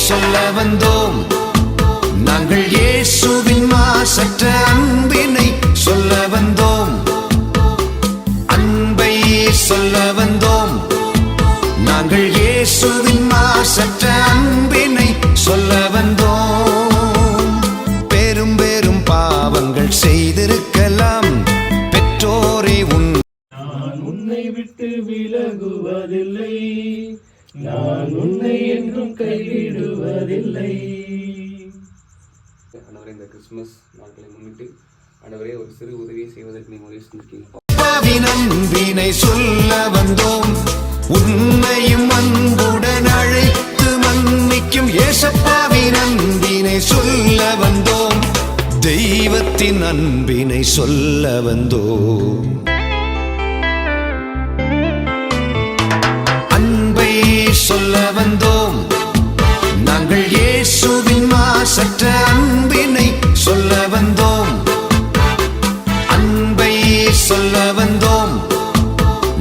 சொல்ல வந்தோம், நாங்கள் இயேசுவின் மாசற்ற அன்பினை சொல்ல வந்தோம். அன்பை சொல்ல வந்தோம், நாங்கள் இயேசுவின் மாசற்ற அன்பினை சொல்ல வந்தோம். பெரும் பெரும் பாவங்கள் செய்திருக்கலாம், பெற்றோரே நான் உன்னை விட்டு விலகுவதில்லை, நான் உன்னை என்றும் கைவிடுவதில்லை. ஆண்டவரே, இந்த கிறிஸ்துமஸ் நாட்களை முன்னிட்டு ஆண்டவரே ஒரு சிறு உதவியை செய்வதற்கு நீங்க உதவி செஞ்சிருக்கீங்க. அன்பினை சொல்ல வந்தோம், உன்னையும் அன்புடன் அழைத்து மன்னிக்கும் ஏசப்பாவின் அன்பினை சொல்ல வந்தோம், தெய்வத்தின் அன்பினை சொல்ல வந்தோம். அன்பை சொல்ல வந்தோம், நாங்கள் இயேசுவின் மாசற்ற அன்பினை சொல்ல வந்தோம். அன்பை சொல்ல வந்தோம்,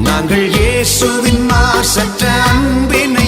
நாங்கள் இயேசுவின் மாசற்ற அன்பினை